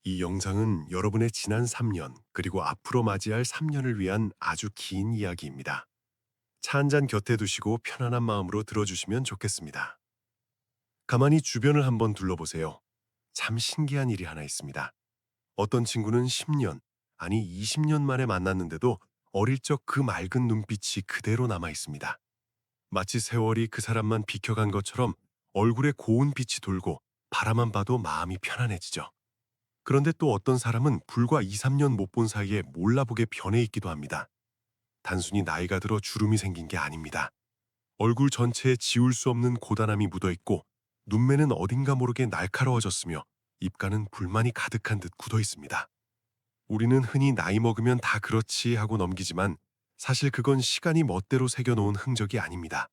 이 영상은 여러분의 지난 3년, 그리고 앞으로 맞이할 3년을 위한 아주 긴 이야기입니다. 차 한 잔 곁에 두시고 편안한 마음으로 들어주시면 좋겠습니다. 가만히 주변을 한번 둘러보세요. 참 신기한 일이 하나 있습니다. 어떤 친구는 10년, 아니 20년 만에 만났는데도 어릴 적 그 맑은 눈빛이 그대로 남아 있습니다. 마치 세월이 그 사람만 비켜간 것처럼 얼굴에 고운 빛이 돌고 바라만 봐도 마음이 편안해지죠. 그런데 또 어떤 사람은 불과 2, 3년 못 본 사이에 몰라보게 변해 있기도 합니다. 단순히 나이가 들어 주름이 생긴 게 아닙니다. 얼굴 전체에 지울 수 없는 고단함이 묻어 있고 눈매는 어딘가 모르게 날카로워졌으며 입가는 불만이 가득한 듯 굳어 있습니다. 우리는 흔히 나이 먹으면 다 그렇지 하고 넘기지만 사실 그건 시간이 멋대로 새겨놓은 흔적이 아닙니다.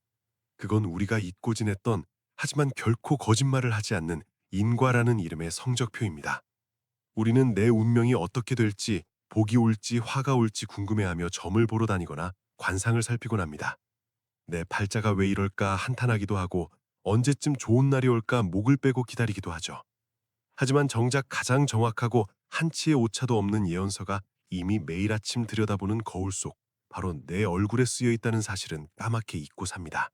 그건 우리가 잊고 지냈던 하지만 결코 거짓말을 하지 않는 인과라는 이름의 성적표입니다. 우리는 내 운명이 어떻게 될지, 복이 올지 화가 올지 궁금해하며 점을 보러 다니거나 관상을 살피곤 합니다. 내 팔자가 왜 이럴까 한탄하기도 하고 언제쯤 좋은 날이 올까 목을 빼고 기다리기도 하죠. 하지만 정작 가장 정확하고 한치의 오차도 없는 예언서가 이미 매일 아침 들여다보는 거울 속 바로 내 얼굴에 쓰여 있다는 사실은 까맣게 잊고 삽니다.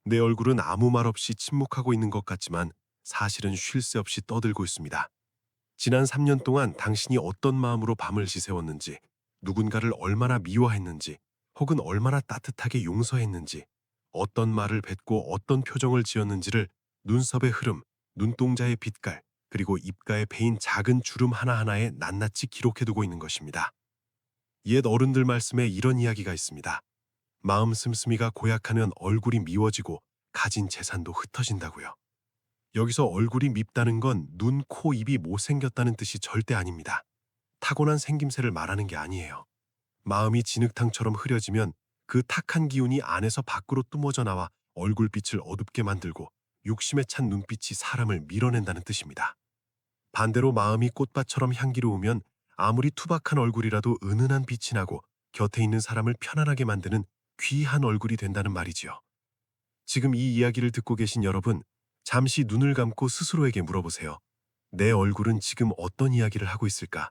내 얼굴은 아무 말 없이 침묵하고 있는 것 같지만 사실은 쉴 새 없이 떠들고 있습니다. 지난 3년 동안 당신이 어떤 마음으로 밤을 지새웠는지, 누군가를 얼마나 미워했는지, 혹은 얼마나 따뜻하게 용서했는지, 어떤 말을 뱉고 어떤 표정을 지었는지를 눈썹의 흐름, 눈동자의 빛깔, 그리고 입가에 패인 작은 주름 하나하나에 낱낱이 기록해두고 있는 것입니다. 옛 어른들 말씀에 이런 이야기가 있습니다. 마음 씀씀이가 고약하면 얼굴이 미워지고 가진 재산도 흩어진다고요. 여기서 얼굴이 밉다는 건 눈, 코, 입이 못생겼다는 뜻이 절대 아닙니다. 타고난 생김새를 말하는 게 아니에요. 마음이 진흙탕처럼 흐려지면 그 탁한 기운이 안에서 밖으로 뿜어져 나와 얼굴빛을 어둡게 만들고 욕심에 찬 눈빛이 사람을 밀어낸다는 뜻입니다. 반대로 마음이 꽃밭처럼 향기로우면 아무리 투박한 얼굴이라도 은은한 빛이 나고 곁에 있는 사람을 편안하게 만드는 귀한 얼굴이 된다는 말이지요. 지금 이 이야기를 듣고 계신 여러분, 잠시 눈을 감고 스스로에게 물어보세요. 내 얼굴은 지금 어떤 이야기를 하고 있을까?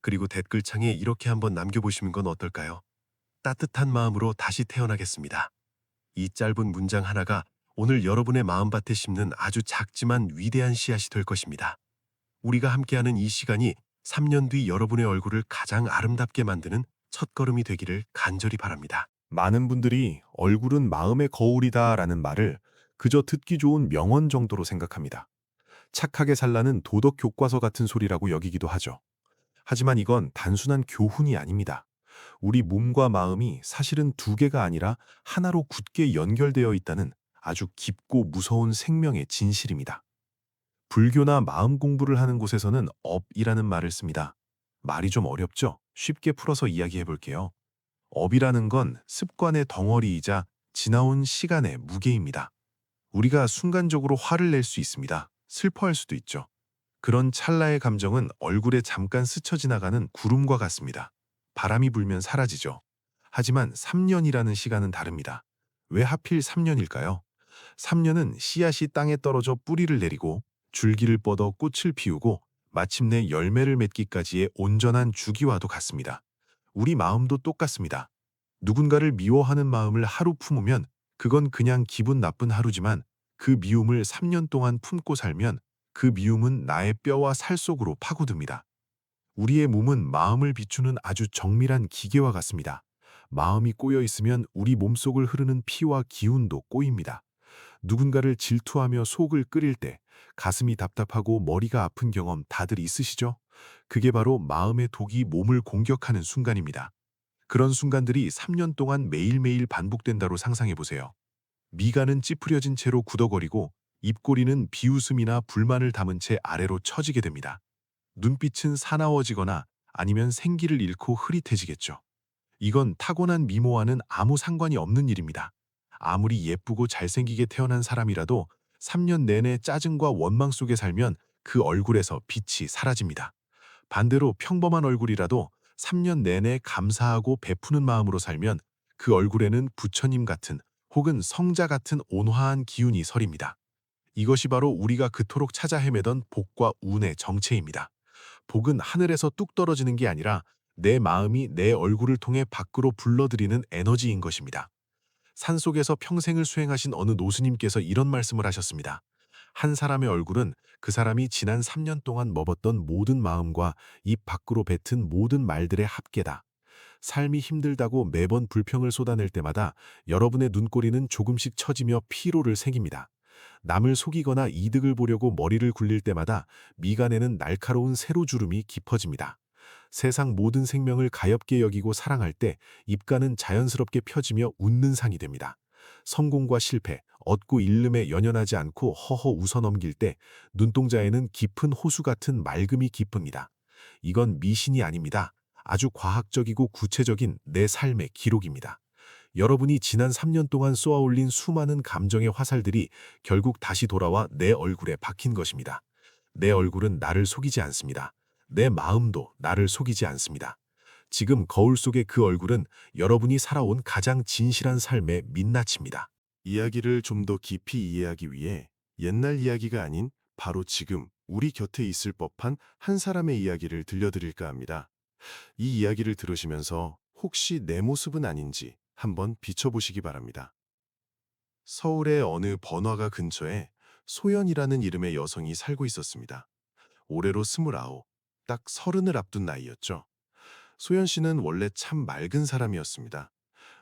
그리고 댓글창에 이렇게 한번 남겨보시는 건 어떨까요? 따뜻한 마음으로 다시 태어나겠습니다. 이 짧은 문장 하나가 오늘 여러분의 마음밭에 심는 아주 작지만 위대한 씨앗이 될 것입니다. 우리가 함께하는 이 시간이 3년 뒤 여러분의 얼굴을 가장 아름답게 만드는 첫걸음이 되기를 간절히 바랍니다. 많은 분들이 얼굴은 마음의 거울이다라는 말을 그저 듣기 좋은 명언 정도로 생각합니다. 착하게 살라는 도덕 교과서 같은 소리라고 여기기도 하죠. 하지만 이건 단순한 교훈이 아닙니다. 우리 몸과 마음이 사실은 두 개가 아니라 하나로 굳게 연결되어 있다는 아주 깊고 무서운 생명의 진실입니다. 불교나 마음 공부를 하는 곳에서는 업이라는 말을 씁니다. 말이 좀 어렵죠? 쉽게 풀어서 이야기해 볼게요. 업이라는 건 습관의 덩어리이자 지나온 시간의 무게입니다. 우리가 순간적으로 화를 낼 수 있습니다. 슬퍼할 수도 있죠. 그런 찰나의 감정은 얼굴에 잠깐 스쳐 지나가는 구름과 같습니다. 바람이 불면 사라지죠. 하지만 3년이라는 시간은 다릅니다. 왜 하필 3년일까요? 3년은 씨앗이 땅에 떨어져 뿌리를 내리고 줄기를 뻗어 꽃을 피우고 마침내 열매를 맺기까지의 온전한 주기와도 같습니다. 우리 마음도 똑같습니다. 누군가를 미워하는 마음을 하루 품으면 그건 그냥 기분 나쁜 하루지만 그 미움을 3년 동안 품고 살면 그 미움은 나의 뼈와 살 속으로 파고듭니다. 우리의 몸은 마음을 비추는 아주 정밀한 기계와 같습니다. 마음이 꼬여 있으면 우리 몸속을 흐르는 피와 기운도 꼬입니다. 누군가를 질투하며 속을 끓일 때 가슴이 답답하고 머리가 아픈 경험 다들 있으시죠? 그게 바로 마음의 독이 몸을 공격하는 순간입니다. 그런 순간들이 3년 동안 매일매일 반복된다로 상상해 보세요. 미간은 찌푸려진 채로 굳어거리고 입꼬리는 비웃음이나 불만을 담은 채 아래로 처지게 됩니다. 눈빛은 사나워지거나 아니면 생기를 잃고 흐릿해지겠죠. 이건 타고난 미모와는 아무 상관이 없는 일입니다. 아무리 예쁘고 잘생기게 태어난 사람이라도 3년 내내 짜증과 원망 속에 살면 그 얼굴에서 빛이 사라집니다. 반대로 평범한 얼굴이라도 3년 내내 감사하고 베푸는 마음으로 살면 그 얼굴에는 부처님 같은 혹은 성자 같은 온화한 기운이 서립니다. 이것이 바로 우리가 그토록 찾아 헤매던 복과 운의 정체입니다. 복은 하늘에서 뚝 떨어지는 게 아니라 내 마음이 내 얼굴을 통해 밖으로 불러들이는 에너지인 것입니다. 산속에서 평생을 수행하신 어느 노스님께서 이런 말씀을 하셨습니다. 한 사람의 얼굴은 그 사람이 지난 3년 동안 먹었던 모든 마음과 입 밖으로 뱉은 모든 말들의 합계다. 삶이 힘들다고 매번 불평을 쏟아낼 때마다 여러분의 눈꼬리는 조금씩 처지며 피로를 새깁니다. 남을 속이거나 이득을 보려고 머리를 굴릴 때마다 미간에는 날카로운 세로주름이 깊어집니다. 세상 모든 생명을 가엾게 여기고 사랑할 때 입가는 자연스럽게 펴지며 웃는 상이 됩니다. 성공과 실패, 얻고 잃음에 연연하지 않고 허허 웃어넘길 때 눈동자에는 깊은 호수 같은 맑음이 깊습니다. 이건 미신이 아닙니다. 아주 과학적이고 구체적인 내 삶의 기록입니다. 여러분이 지난 3년 동안 쏘아올린 수많은 감정의 화살들이 결국 다시 돌아와 내 얼굴에 박힌 것입니다. 내 얼굴은 나를 속이지 않습니다. 내 마음도 나를 속이지 않습니다. 지금 거울 속의 그 얼굴은 여러분이 살아온 가장 진실한 삶의 민낯입니다. 이야기를 좀 더 깊이 이해하기 위해 옛날 이야기가 아닌 바로 지금 우리 곁에 있을 법한 한 사람의 이야기를 들려드릴까 합니다. 이 이야기를 들으시면서 혹시 내 모습은 아닌지 한번 비춰보시기 바랍니다. 서울의 어느 번화가 근처에 소연이라는 이름의 여성이 살고 있었습니다. 올해로 29, 딱 30을 앞둔 나이였죠. 소연 씨는 원래 참 맑은 사람이었습니다.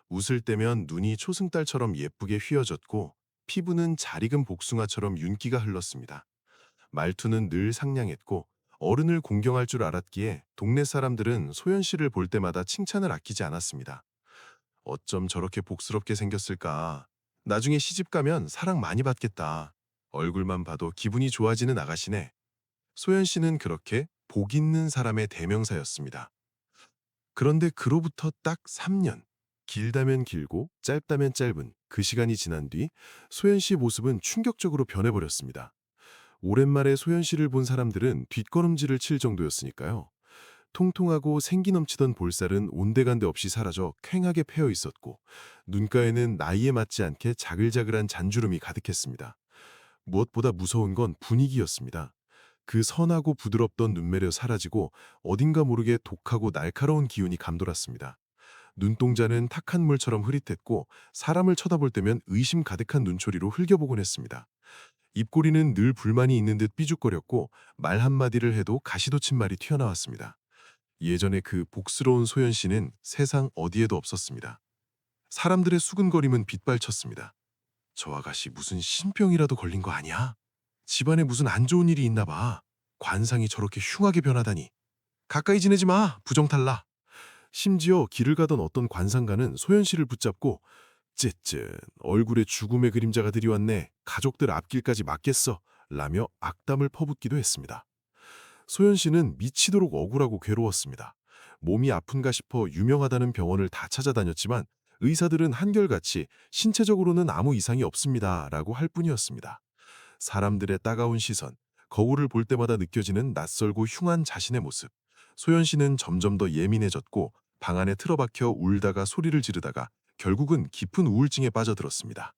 웃을 때면 눈이 초승달처럼 예쁘게 휘어졌고 피부는 잘 익은 복숭아처럼 윤기가 흘렀습니다. 말투는 늘 상냥했고 어른을 공경할 줄 알았기에 동네 사람들은 소연 씨를 볼 때마다 칭찬을 아끼지 않았습니다. 어쩜 저렇게 복스럽게 생겼을까? 나중에 시집 가면 사랑 많이 받겠다. 얼굴만 봐도 기분이 좋아지는 아가씨네. 소연 씨는 그렇게 복 있는 사람의 대명사였습니다. 그런데 그로부터 딱 3년. 길다면 길고 짧다면 짧은 그 시간이 지난 뒤 소연 씨 모습은 충격적으로 변해버렸습니다. 오랜만에 소연 씨를 본 사람들은 뒷걸음질을 칠 정도였으니까요. 통통하고 생기 넘치던 볼살은 온데간데 없이 사라져 퀭하게 패여 있었고 눈가에는 나이에 맞지 않게 자글자글한 잔주름이 가득했습니다. 무엇보다 무서운 건 분위기였습니다. 그 선하고 부드럽던 눈매려 사라지고 어딘가 모르게 독하고 날카로운 기운이 감돌았습니다. 눈동자는 탁한 물처럼 흐릿했고 사람을 쳐다볼 때면 의심 가득한 눈초리로 흘겨보곤 했습니다. 입꼬리는 늘 불만이 있는 듯 삐죽거렸고 말 한마디를 해도 가시돋친 말이 튀어나왔습니다. 예전에 그 복스러운 소연 씨는 세상 어디에도 없었습니다. 사람들의 수근거림은 빗발쳤습니다. 저 아가씨 무슨 신병이라도 걸린 거 아니야? 집안에 무슨 안 좋은 일이 있나 봐. 관상이 저렇게 흉하게 변하다니. 가까이 지내지 마, 부정탈라. 심지어 길을 가던 어떤 관상가는 소연 씨를 붙잡고 쯧쯧 얼굴에 죽음의 그림자가 들이왔네. 가족들 앞길까지 막겠어. 라며 악담을 퍼붓기도 했습니다. 소연 씨는 미치도록 억울하고 괴로웠습니다. 몸이 아픈가 싶어 유명하다는 병원을 다 찾아다녔지만 의사들은 한결같이 신체적으로는 아무 이상이 없습니다. 라고 할 뿐이었습니다. 사람들의 따가운 시선, 거울을 볼 때마다 느껴지는 낯설고 흉한 자신의 모습. 소연 씨는 점점 더 예민해졌고 방 안에 틀어박혀 울다가 소리를 지르다가 결국은 깊은 우울증에 빠져들었습니다.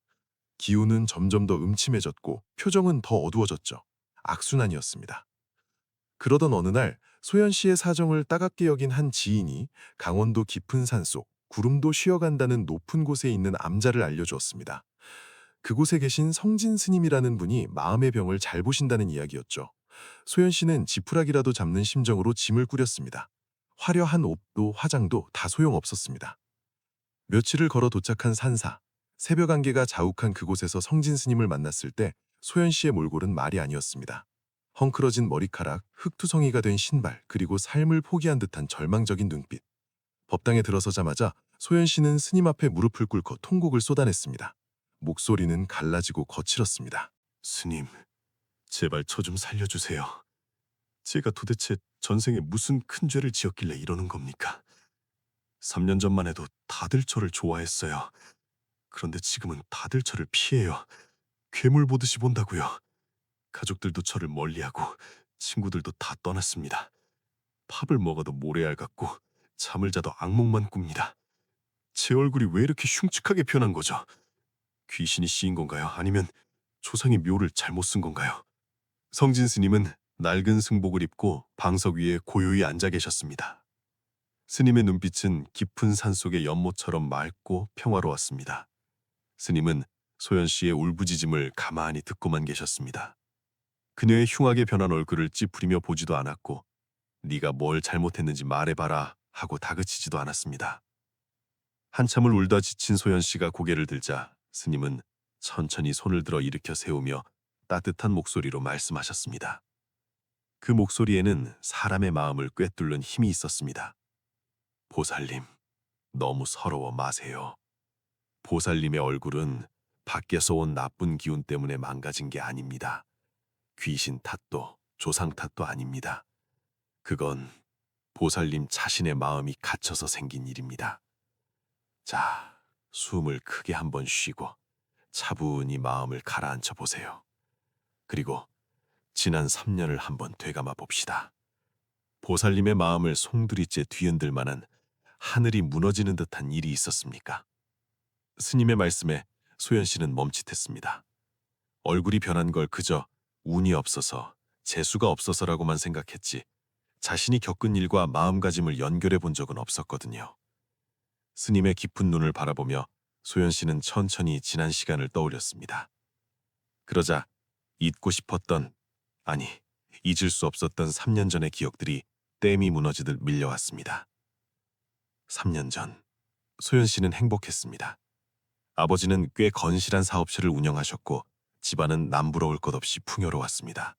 기운은 점점 더 음침해졌고 표정은 더 어두워졌죠. 악순환이었습니다. 그러던 어느 날 소연 씨의 사정을 따갑게 여긴 한 지인이 강원도 깊은 산속 구름도 쉬어간다는 높은 곳에 있는 암자를 알려주었습니다. 그곳에 계신 성진 스님이라는 분이 마음의 병을 잘 보신다는 이야기였죠. 소연 씨는 지푸라기라도 잡는 심정으로 짐을 꾸렸습니다. 화려한 옷도 화장도 다 소용없었습니다. 며칠을 걸어 도착한 산사. 새벽 안개가 자욱한 그곳에서 성진 스님을 만났을 때 소연 씨의 몰골은 말이 아니었습니다. 헝클어진 머리카락, 흙투성이가 된 신발, 그리고 삶을 포기한 듯한 절망적인 눈빛. 법당에 들어서자마자 소연 씨는 스님 앞에 무릎을 꿇고 통곡을 쏟아냈습니다. 목소리는 갈라지고 거칠었습니다. 스님, 제발 저 좀 살려주세요. 제가 도대체 전생에 무슨 큰 죄를 지었길래 이러는 겁니까? 3년 전만 해도 다들 저를 좋아했어요. 그런데 지금은 다들 저를 피해요. 괴물 보듯이 본다고요. 가족들도 저를 멀리하고 친구들도 다 떠났습니다. 밥을 먹어도 모래알 같고 잠을 자도 악몽만 꿉니다. 제 얼굴이 왜 이렇게 흉측하게 변한 거죠? 귀신이 씌인 건가요? 아니면 조상의 묘를 잘못 쓴 건가요? 성진 스님은 낡은 승복을 입고 방석 위에 고요히 앉아 계셨습니다. 스님의 눈빛은 깊은 산속의 연못처럼 맑고 평화로웠습니다. 스님은 소연 씨의 울부짖음을 가만히 듣고만 계셨습니다. 그녀의 흉하게 변한 얼굴을 찌푸리며 보지도 않았고 네가 뭘 잘못했는지 말해봐라 하고 다그치지도 않았습니다. 한참을 울다 지친 소연 씨가 고개를 들자 스님은 천천히 손을 들어 일으켜 세우며 따뜻한 목소리로 말씀하셨습니다. 그 목소리에는 사람의 마음을 꿰뚫는 힘이 있었습니다. 보살님, 너무 서러워 마세요. 보살님의 얼굴은 밖에서 온 나쁜 기운 때문에 망가진 게 아닙니다. 귀신 탓도 조상 탓도 아닙니다. 그건 보살님 자신의 마음이 갇혀서 생긴 일입니다. 자, 숨을 크게 한번 쉬고 차분히 마음을 가라앉혀 보세요. 그리고 지난 3년을 한번 되감아 봅시다. 보살님의 마음을 송두리째 뒤흔들 만한 하늘이 무너지는 듯한 일이 있었습니까? 스님의 말씀에 소연 씨는 멈칫했습니다. 얼굴이 변한 걸 그저 운이 없어서 재수가 없어서라고만 생각했지 자신이 겪은 일과 마음가짐을 연결해 본 적은 없었거든요. 스님의 깊은 눈을 바라보며 소연 씨는 천천히 지난 시간을 떠올렸습니다. 그러자 잊고 싶었던, 아니, 잊을 수 없었던 3년 전의 기억들이 댐이 무너지듯 밀려왔습니다. 3년 전, 소연 씨는 행복했습니다. 아버지는 꽤 건실한 사업체를 운영하셨고 집안은 남부러울 것 없이 풍요로웠습니다.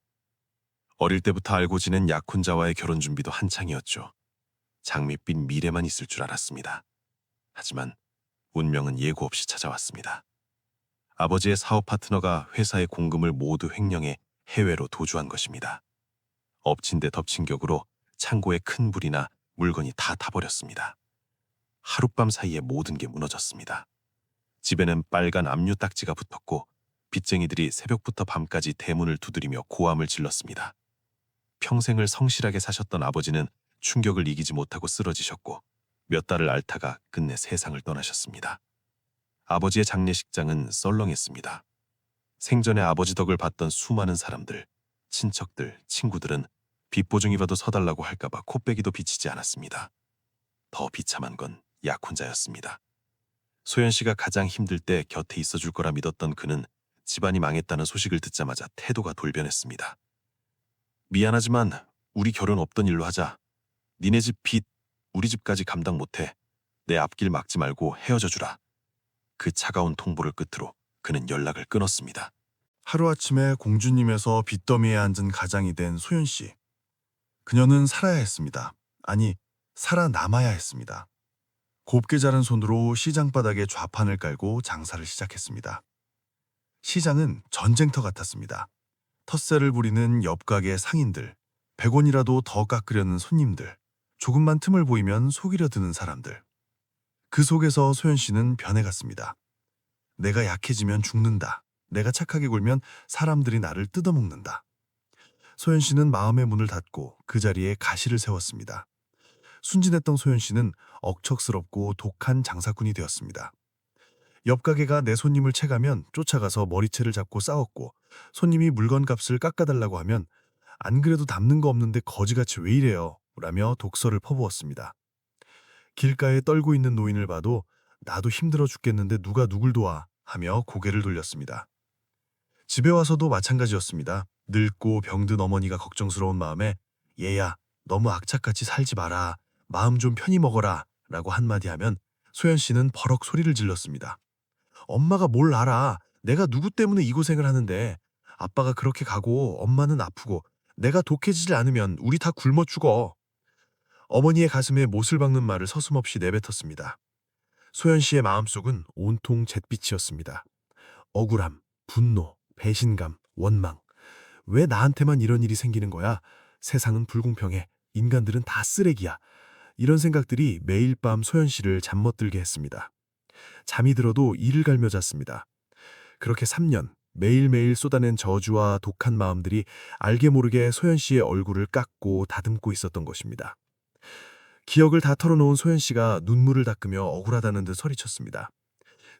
어릴 때부터 알고 지낸 약혼자와의 결혼 준비도 한창이었죠. 장밋빛 미래만 있을 줄 알았습니다. 하지만 운명은 예고 없이 찾아왔습니다. 아버지의 사업 파트너가 회사의 공금을 모두 횡령해 해외로 도주한 것입니다. 엎친 데 덮친 격으로 창고에 큰 불이 나 물건이 다 타버렸습니다. 하룻밤 사이에 모든 게 무너졌습니다. 집에는 빨간 압류 딱지가 붙었고 빚쟁이들이 새벽부터 밤까지 대문을 두드리며 고함을 질렀습니다. 평생을 성실하게 사셨던 아버지는 충격을 이기지 못하고 쓰러지셨고 몇 달을 앓다가 끝내 세상을 떠나셨습니다. 아버지의 장례식장은 썰렁했습니다. 생전에 아버지 덕을 봤던 수많은 사람들, 친척들, 친구들은 빚보증이 봐도 서달라고 할까봐 코빼기도 비치지 않았습니다. 더 비참한 건 약혼자였습니다. 소연 씨가 가장 힘들 때 곁에 있어줄 거라 믿었던 그는 집안이 망했다는 소식을 듣자마자 태도가 돌변했습니다. 미안하지만 우리 결혼 없던 일로 하자. 니네 집 빚 우리 집까지 감당 못해. 내 앞길 막지 말고 헤어져 주라. 그 차가운 통보를 끝으로 그는 연락을 끊었습니다. 하루아침에 공주님에서 빚더미에 앉은 가장이 된 소연 씨. 그녀는 살아야 했습니다. 아니, 살아남아야 했습니다. 곱게 자른 손으로 시장 바닥에 좌판을 깔고 장사를 시작했습니다. 시장은 전쟁터 같았습니다. 텃세를 부리는 옆 가게 상인들, 100원이라도 더 깎으려는 손님들, 조금만 틈을 보이면 속이려 드는 사람들. 그 속에서 소연 씨는 변해갔습니다. 내가 약해지면 죽는다. 내가 착하게 굴면 사람들이 나를 뜯어먹는다. 소연 씨는 마음의 문을 닫고 그 자리에 가시를 세웠습니다. 순진했던 소연 씨는 억척스럽고 독한 장사꾼이 되었습니다. 옆 가게가 내 손님을 채가면 쫓아가서 머리채를 잡고 싸웠고 손님이 물건값을 깎아달라고 하면 안 그래도 담는 거 없는데 거지같이 왜 이래요? 라며 독설을 퍼부었습니다. 길가에 떨고 있는 노인을 봐도 나도 힘들어 죽겠는데 누가 누굴 도와 하며 고개를 돌렸습니다. 집에 와서도 마찬가지였습니다. 늙고 병든 어머니가 걱정스러운 마음에 얘야 너무 악착같이 살지 마라. 마음 좀 편히 먹어라 라고 한마디 하면 소연 씨는 버럭 소리를 질렀습니다. 엄마가 뭘 알아. 내가 누구 때문에 이 고생을 하는데. 아빠가 그렇게 가고 엄마는 아프고 내가 독해지지 않으면 우리 다 굶어 죽어. 어머니의 가슴에 못을 박는 말을 서슴없이 내뱉었습니다. 소연 씨의 마음속은 온통 잿빛이었습니다. 억울함, 분노, 배신감, 원망. 왜 나한테만 이런 일이 생기는 거야? 세상은 불공평해. 인간들은 다 쓰레기야. 이런 생각들이 매일 밤 소연 씨를 잠 못 들게 했습니다. 잠이 들어도 이를 갈며 잤습니다. 그렇게 3년, 매일매일 쏟아낸 저주와 독한 마음들이 알게 모르게 소연 씨의 얼굴을 깎고 다듬고 있었던 것입니다. 기억을 다 털어놓은 소연 씨가 눈물을 닦으며 억울하다는 듯 소리쳤습니다.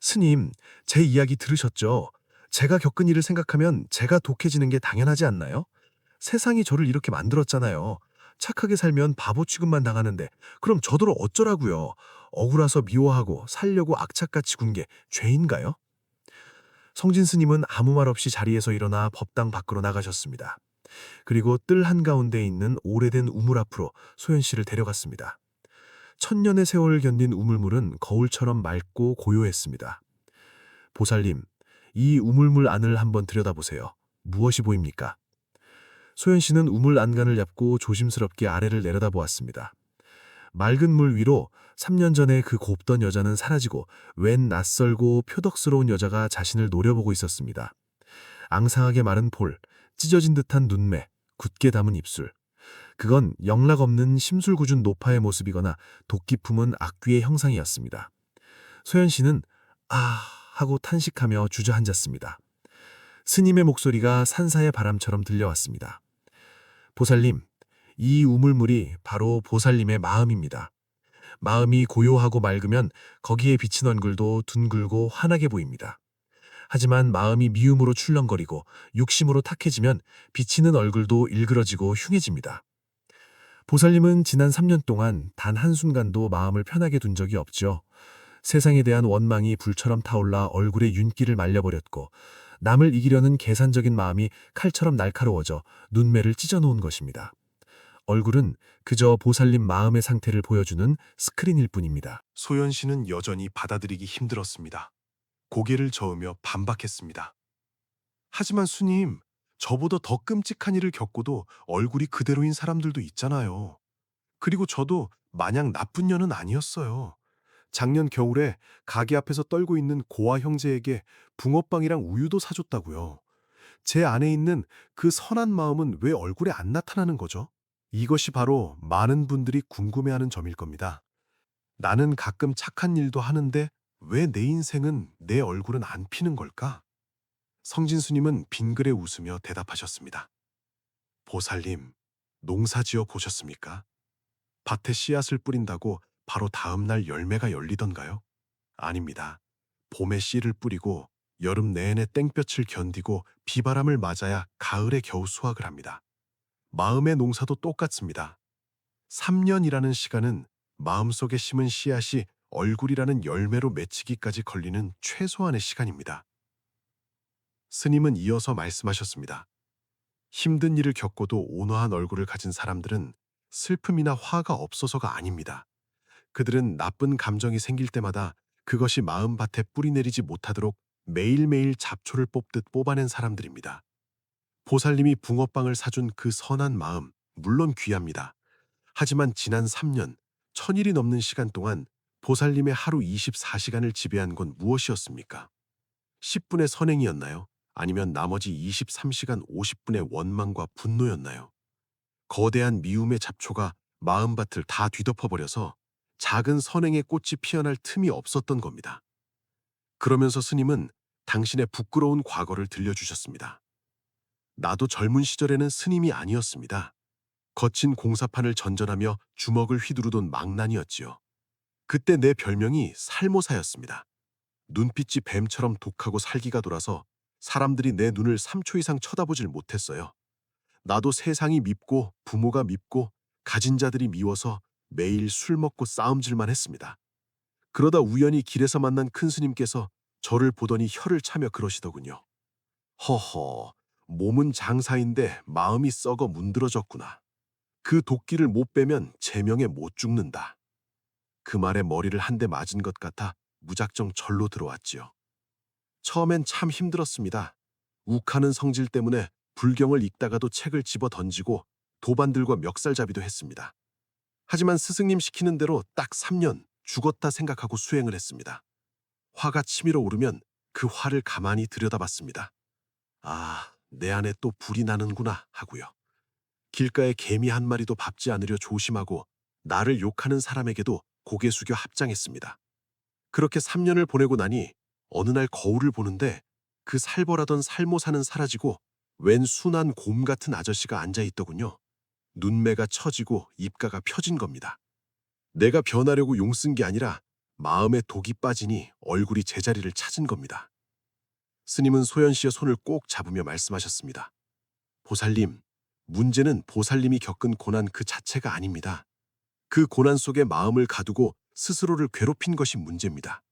스님, 제 이야기 들으셨죠? 제가 겪은 일을 생각하면 제가 독해지는 게 당연하지 않나요? 세상이 저를 이렇게 만들었잖아요. 착하게 살면 바보 취급만 당하는데 그럼 저더러 어쩌라고요? 억울해서 미워하고 살려고 악착같이 군 게 죄인가요? 성진 스님은 아무 말 없이 자리에서 일어나 법당 밖으로 나가셨습니다. 그리고 뜰 한가운데 있는 오래된 우물 앞으로 소연 씨를 데려갔습니다. 천년의 세월을 견딘 우물물은 거울처럼 맑고 고요했습니다. 보살님, 이 우물물 안을 한번 들여다보세요. 무엇이 보입니까? 소연 씨는 우물 안간을 잡고 조심스럽게 아래를 내려다보았습니다. 맑은 물 위로 3년 전에 그 곱던 여자는 사라지고 웬 낯설고 표덕스러운 여자가 자신을 노려보고 있었습니다. 앙상하게 마른 볼, 찢어진 듯한 눈매, 굳게 담은 입술. 그건 영락 없는 심술궂은 노파의 모습이거나 도끼 품은 악귀의 형상이었습니다. 소연 씨는 아 하고 탄식하며 주저앉았습니다. 스님의 목소리가 산사의 바람처럼 들려왔습니다. 보살님, 이 우물물이 바로 보살님의 마음입니다. 마음이 고요하고 맑으면 거기에 비친 얼굴도 둥글고 환하게 보입니다. 하지만 마음이 미움으로 출렁거리고 욕심으로 탁해지면 비치는 얼굴도 일그러지고 흉해집니다. 보살님은 지난 3년 동안 단 한순간도 마음을 편하게 둔 적이 없죠. 세상에 대한 원망이 불처럼 타올라 얼굴에 윤기를 말려버렸고 남을 이기려는 계산적인 마음이 칼처럼 날카로워져 눈매를 찢어놓은 것입니다. 얼굴은 그저 보살님 마음의 상태를 보여주는 스크린일 뿐입니다. 소연 씨는 여전히 받아들이기 힘들었습니다. 고개를 저으며 반박했습니다. 하지만 스님, 저보다 더 끔찍한 일을 겪고도 얼굴이 그대로인 사람들도 있잖아요. 그리고 저도 마냥 나쁜 년은 아니었어요. 작년 겨울에 가게 앞에서 떨고 있는 고아 형제에게 붕어빵이랑 우유도 사줬다고요. 제 안에 있는 그 선한 마음은 왜 얼굴에 안 나타나는 거죠? 이것이 바로 많은 분들이 궁금해하는 점일 겁니다. 나는 가끔 착한 일도 하는데 왜 내 인생은 내 얼굴은 안 피는 걸까? 성진 스님은 빙그레 웃으며 대답하셨습니다. 보살님, 농사 지어 보셨습니까? 밭에 씨앗을 뿌린다고 바로 다음 날 열매가 열리던가요? 아닙니다. 봄에 씨를 뿌리고 여름 내내 땡볕을 견디고 비바람을 맞아야 가을에 겨우 수확을 합니다. 마음의 농사도 똑같습니다. 3년이라는 시간은 마음속에 심은 씨앗이 얼굴이라는 열매로 맺히기까지 걸리는 최소한의 시간입니다. 스님은 이어서 말씀하셨습니다. 힘든 일을 겪고도 온화한 얼굴을 가진 사람들은 슬픔이나 화가 없어서가 아닙니다. 그들은 나쁜 감정이 생길 때마다 그것이 마음밭에 뿌리내리지 못하도록 매일매일 잡초를 뽑듯 뽑아낸 사람들입니다. 보살님이 붕어빵을 사준 그 선한 마음, 물론 귀합니다. 하지만 지난 3년, 1000일이 넘는 시간 동안 보살님의 하루 24시간을 지배한 건 무엇이었습니까? 10분의 선행이었나요? 아니면 나머지 23시간 50분의 원망과 분노였나요? 거대한 미움의 잡초가 마음밭을 다 뒤덮어버려서 작은 선행의 꽃이 피어날 틈이 없었던 겁니다. 그러면서 스님은 당신의 부끄러운 과거를 들려주셨습니다. 나도 젊은 시절에는 스님이 아니었습니다. 거친 공사판을 전전하며 주먹을 휘두르던 망난이었지요. 그때 내 별명이 살모사였습니다. 눈빛이 뱀처럼 독하고 살기가 돌아서 사람들이 내 눈을 3초 이상 쳐다보질 못했어요. 나도 세상이 밉고 부모가 밉고 가진 자들이 미워서 매일 술 먹고 싸움질만 했습니다. 그러다 우연히 길에서 만난 큰 스님께서 저를 보더니 혀를 차며 그러시더군요. 허허, 몸은 장사인데 마음이 썩어 문드러졌구나. 그 도끼를 못 빼면 제명에 못 죽는다. 그 말에 머리를 한 대 맞은 것 같아 무작정 절로 들어왔지요. 처음엔 참 힘들었습니다. 욱하는 성질 때문에 불경을 읽다가도 책을 집어 던지고 도반들과 멱살잡이도 했습니다. 하지만 스승님 시키는 대로 딱 3년 죽었다 생각하고 수행을 했습니다. 화가 치밀어 오르면 그 화를 가만히 들여다봤습니다. 아, 내 안에 또 불이 나는구나 하고요. 길가에 개미 한 마리도 밟지 않으려 조심하고 나를 욕하는 사람에게도 고개 숙여 합장했습니다. 그렇게 3년을 보내고 나니 어느 날 거울을 보는데 그 살벌하던 살모사는 사라지고 웬 순한 곰 같은 아저씨가 앉아있더군요. 눈매가 처지고 입가가 펴진 겁니다. 내가 변하려고 용쓴 게 아니라 마음에 독이 빠지니 얼굴이 제자리를 찾은 겁니다. 스님은 소연 씨의 손을 꼭 잡으며 말씀하셨습니다. 보살님, 문제는 보살님이 겪은 고난 그 자체가 아닙니다. 그 고난 속에 마음을 가두고 스스로를 괴롭힌 것이 문제입니다.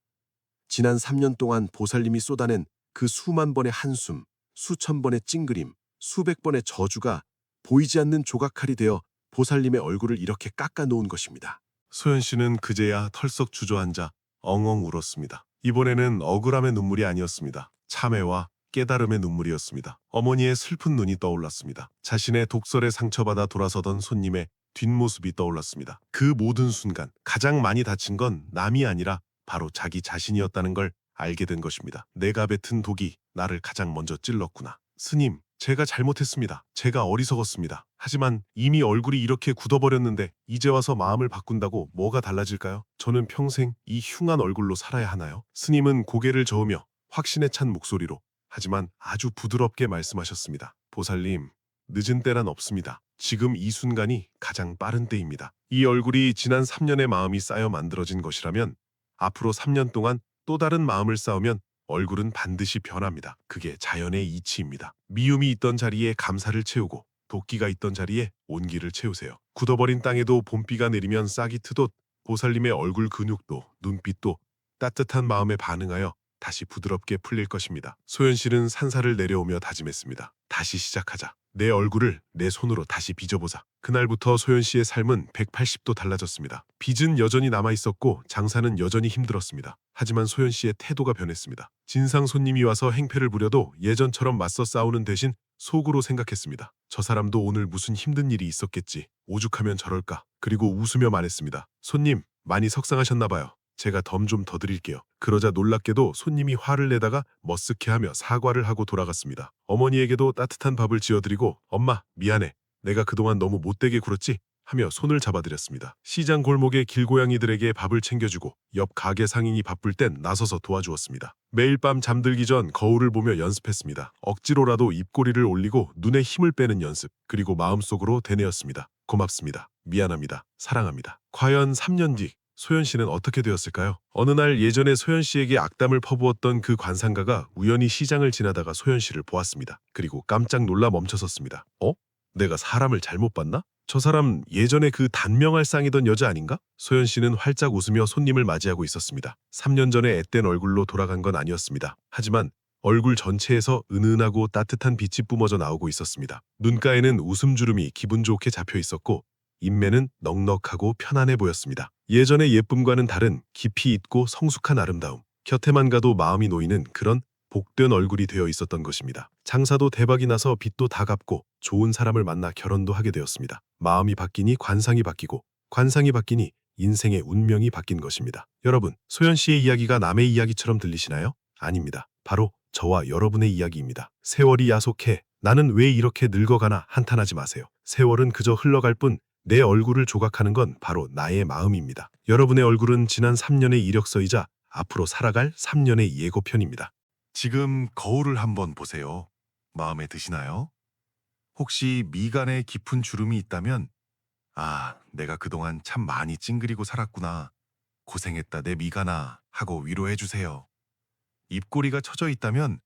지난 3년 동안 보살님이 쏟아낸 그 수만 번의 한숨, 수천 번의 찡그림, 수백 번의 저주가 보이지 않는 조각칼이 되어 보살님의 얼굴을 이렇게 깎아놓은 것입니다. 소연 씨는 그제야 털썩 주저앉아 엉엉 울었습니다. 이번에는 억울함의 눈물이 아니었습니다. 참회와 깨달음의 눈물이었습니다. 어머니의 슬픈 눈이 떠올랐습니다. 자신의 독설에 상처받아 돌아서던 손님의 뒷모습이 떠올랐습니다. 그 모든 순간 가장 많이 다친 건 남이 아니라 바로 자기 자신이었다는 걸 알게 된 것입니다. 내가 뱉은 독이 나를 가장 먼저 찔렀구나. 스님, 제가 잘못했습니다. 제가 어리석었습니다. 하지만 이미 얼굴이 이렇게 굳어버렸는데 이제 와서 마음을 바꾼다고 뭐가 달라질까요? 저는 평생 이 흉한 얼굴로 살아야 하나요? 스님은 고개를 저으며 확신에 찬 목소리로 하지만 아주 부드럽게 말씀하셨습니다. 보살님, 늦은 때란 없습니다. 지금 이 순간이 가장 빠른 때입니다. 이 얼굴이 지난 3년의 마음이 쌓여 만들어진 것이라면 앞으로 3년 동안 또 다른 마음을 쌓으면 얼굴은 반드시 변합니다. 그게 자연의 이치입니다. 미움이 있던 자리에 감사를 채우고 도끼가 있던 자리에 온기를 채우세요. 굳어버린 땅에도 봄비가 내리면 싹이 트듯 보살님의 얼굴 근육도 눈빛도 따뜻한 마음에 반응하여 다시 부드럽게 풀릴 것입니다. 소연 씨는 산사를 내려오며 다짐했습니다. 다시 시작하자. 내 얼굴을 내 손으로 다시 빚어보자. 그날부터 소연 씨의 삶은 180도 달라졌습니다. 빚은 여전히 남아있었고 장사는 여전히 힘들었습니다. 하지만 소연 씨의 태도가 변했습니다. 진상 손님이 와서 행패를 부려도 예전처럼 맞서 싸우는 대신 속으로 생각했습니다. 저 사람도 오늘 무슨 힘든 일이 있었겠지. 오죽하면 저럴까. 그리고 웃으며 말했습니다. 손님, 많이 속상하셨나 봐요. 제가 덤 좀 더 드릴게요. 그러자 놀랍게도 손님이 화를 내다가 머쓱해하며 사과를 하고 돌아갔습니다. 어머니에게도 따뜻한 밥을 지어드리고 엄마, 미안해. 내가 그동안 너무 못되게 굴었지? 하며 손을 잡아드렸습니다. 시장 골목의 길고양이들에게 밥을 챙겨주고 옆 가게 상인이 바쁠 땐 나서서 도와주었습니다. 매일 밤 잠들기 전 거울을 보며 연습했습니다. 억지로라도 입꼬리를 올리고 눈에 힘을 빼는 연습. 그리고 마음속으로 되뇌었습니다. 고맙습니다. 미안합니다. 사랑합니다. 과연 3년 뒤 소연 씨는 어떻게 되었을까요? 어느 날 예전에 소연 씨에게 악담을 퍼부었던 그 관상가가 우연히 시장을 지나다가 소연 씨를 보았습니다. 그리고 깜짝 놀라 멈춰섰습니다. 내가 사람을 잘못 봤나? 저 사람 예전에 그 단명할 쌍이던 여자 아닌가? 소연 씨는 활짝 웃으며 손님을 맞이하고 있었습니다. 3년 전에 앳된 얼굴로 돌아간 건 아니었습니다. 하지만 얼굴 전체에서 은은하고 따뜻한 빛이 뿜어져 나오고 있었습니다. 눈가에는 웃음주름이 기분 좋게 잡혀 있었고 인매는 넉넉하고 편안해 보였습니다. 예전의 예쁨과는 다른 깊이 있고 성숙한 아름다움, 곁에만 가도 마음이 놓이는 그런 복된 얼굴이 되어 있었던 것입니다. 장사도 대박이 나서 빚도 다 갚고 좋은 사람을 만나 결혼도 하게 되었습니다. 마음이 바뀌니 관상이 바뀌고 관상이 바뀌니 인생의 운명이 바뀐 것입니다. 여러분, 소연 씨의 이야기가 남의 이야기처럼 들리시나요? 아닙니다. 바로 저와 여러분의 이야기입니다. 세월이 야속해 나는 왜 이렇게 늙어가나 한탄하지 마세요. 세월은 그저 흘러갈 뿐 내 얼굴을 조각하는 건 바로 나의 마음입니다. 여러분의 얼굴은 지난 3년의 이력서이자 앞으로 살아갈 3년의 예고편입니다. 지금 거울을 한번 보세요. 마음에 드시나요? 혹시 미간에 깊은 주름이 있다면 내가 그동안 참 많이 찡그리고 살았구나. 고생했다 내 미간아 하고 위로해 주세요. 입꼬리가 처져 있다면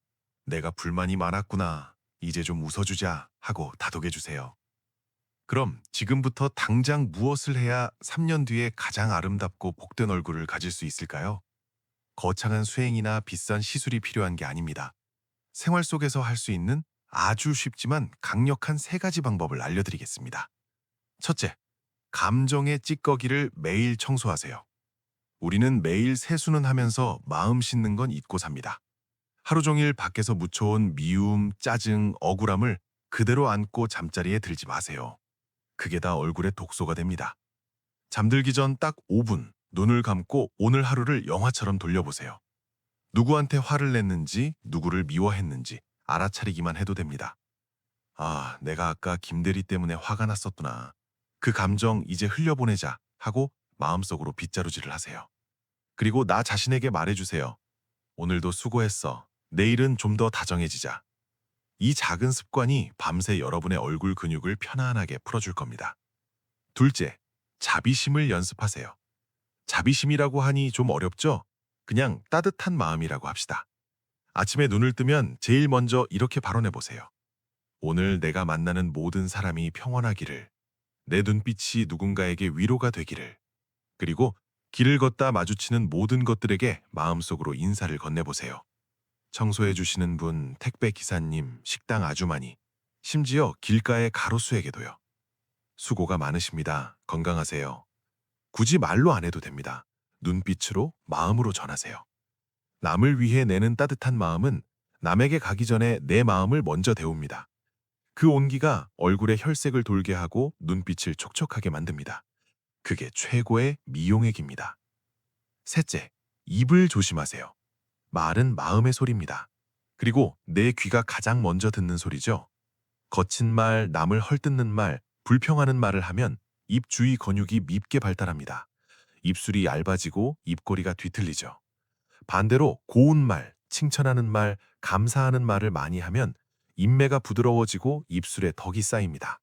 내가 불만이 많았구나. 이제 좀 웃어주자 하고 다독여 주세요. 그럼 지금부터 당장 무엇을 해야 3년 뒤에 가장 아름답고 복된 얼굴을 가질 수 있을까요? 거창한 수행이나 비싼 시술이 필요한 게 아닙니다. 생활 속에서 할 수 있는 아주 쉽지만 강력한 3가지 방법을 알려드리겠습니다. 첫째, 감정의 찌꺼기를 매일 청소하세요. 우리는 매일 세수는 하면서 마음 씻는 건 잊고 삽니다. 하루 종일 밖에서 묻혀온 미움, 짜증, 억울함을 그대로 안고 잠자리에 들지 마세요. 그게 다 얼굴에 독소가 됩니다. 잠들기 전 딱 5분 눈을 감고 오늘 하루를 영화처럼 돌려보세요. 누구한테 화를 냈는지, 누구를 미워했는지 알아차리기만 해도 됩니다. 내가 아까 김대리 때문에 화가 났었구나. 그 감정 이제 흘려보내자 하고 마음속으로 빗자루질을 하세요. 그리고 나 자신에게 말해주세요. 오늘도 수고했어. 내일은 좀 더 다정해지자. 이 작은 습관이 밤새 여러분의 얼굴 근육을 편안하게 풀어줄 겁니다. 둘째, 자비심을 연습하세요. 자비심이라고 하니 좀 어렵죠? 그냥 따뜻한 마음이라고 합시다. 아침에 눈을 뜨면 제일 먼저 이렇게 발언해보세요. 오늘 내가 만나는 모든 사람이 평안하기를, 내 눈빛이 누군가에게 위로가 되기를, 그리고 길을 걷다 마주치는 모든 것들에게 마음속으로 인사를 건네보세요. 청소해 주시는 분, 택배 기사님, 식당 아주머니, 심지어 길가의 가로수에게도요. 수고가 많으십니다. 건강하세요. 굳이 말로 안 해도 됩니다. 눈빛으로, 마음으로 전하세요. 남을 위해 내는 따뜻한 마음은 남에게 가기 전에 내 마음을 먼저 데웁니다. 그 온기가 얼굴에 혈색을 돌게 하고 눈빛을 촉촉하게 만듭니다. 그게 최고의 미용액입니다. 셋째, 입을 조심하세요. 말은 마음의 소리입니다. 그리고 내 귀가 가장 먼저 듣는 소리죠. 거친 말, 남을 헐뜯는 말, 불평하는 말을 하면 입 주위 근육이 밉게 발달합니다. 입술이 얇아지고 입꼬리가 뒤틀리죠. 반대로 고운 말, 칭찬하는 말, 감사하는 말을 많이 하면 인매가 부드러워지고 입술에 덕이 쌓입니다.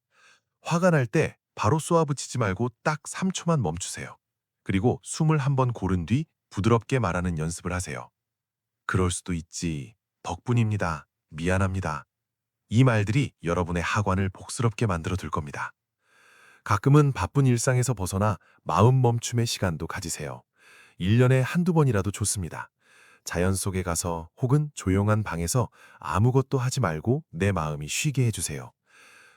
화가 날 때 바로 쏘아붙이지 말고 딱 3초만 멈추세요. 그리고 숨을 한번 고른 뒤 부드럽게 말하는 연습을 하세요. 그럴 수도 있지. 덕분입니다. 미안합니다. 이 말들이 여러분의 하관을 복스럽게 만들어 둘 겁니다. 가끔은 바쁜 일상에서 벗어나 마음 멈춤의 시간도 가지세요. 1년에 한두 번이라도 좋습니다. 자연 속에 가서 혹은 조용한 방에서 아무것도 하지 말고 내 마음이 쉬게 해주세요.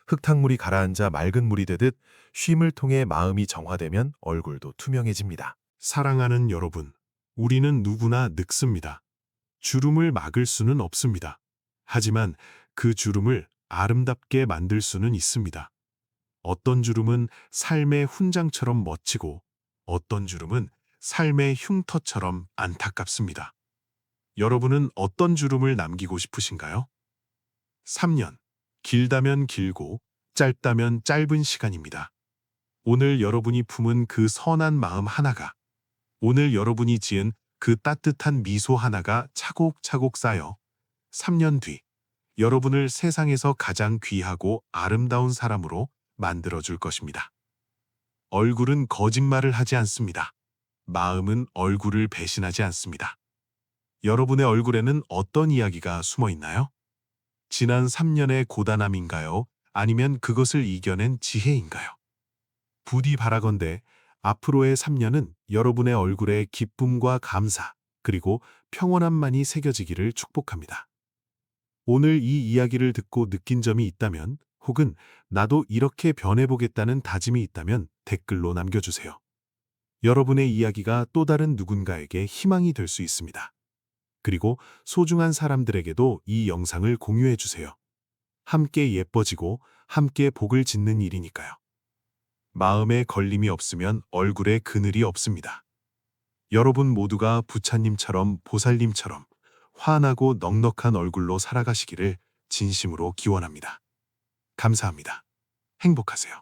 흙탕물이 가라앉아 맑은 물이 되듯 쉼을 통해 마음이 정화되면 얼굴도 투명해집니다. 사랑하는 여러분, 우리는 누구나 늙습니다. 주름을 막을 수는 없습니다. 하지만 그 주름을 아름답게 만들 수는 있습니다. 어떤 주름은 삶의 훈장처럼 멋지고 어떤 주름은 삶의 흉터처럼 안타깝습니다. 여러분은 어떤 주름을 남기고 싶으신가요? 3년, 길다면 길고 짧다면 짧은 시간입니다. 오늘 여러분이 품은 그 선한 마음 하나가, 오늘 여러분이 지은 그 따뜻한 미소 하나가 차곡차곡 쌓여 3년 뒤 여러분을 세상에서 가장 귀하고 아름다운 사람으로 만들어줄 것입니다. 얼굴은 거짓말을 하지 않습니다. 마음은 얼굴을 배신하지 않습니다. 여러분의 얼굴에는 어떤 이야기가 숨어 있나요? 지난 3년의 고단함인가요? 아니면 그것을 이겨낸 지혜인가요? 부디 바라건대 앞으로의 3년은 여러분의 얼굴에 기쁨과 감사, 그리고 평온함만이 새겨지기를 축복합니다. 오늘 이 이야기를 듣고 느낀 점이 있다면, 혹은 나도 이렇게 변해보겠다는 다짐이 있다면 댓글로 남겨주세요. 여러분의 이야기가 또 다른 누군가에게 희망이 될 수 있습니다. 그리고 소중한 사람들에게도 이 영상을 공유해주세요. 함께 예뻐지고 함께 복을 짓는 일이니까요. 마음에 걸림이 없으면 얼굴에 그늘이 없습니다. 여러분 모두가 부처님처럼 보살님처럼 환하고 넉넉한 얼굴로 살아가시기를 진심으로 기원합니다. 감사합니다. 행복하세요.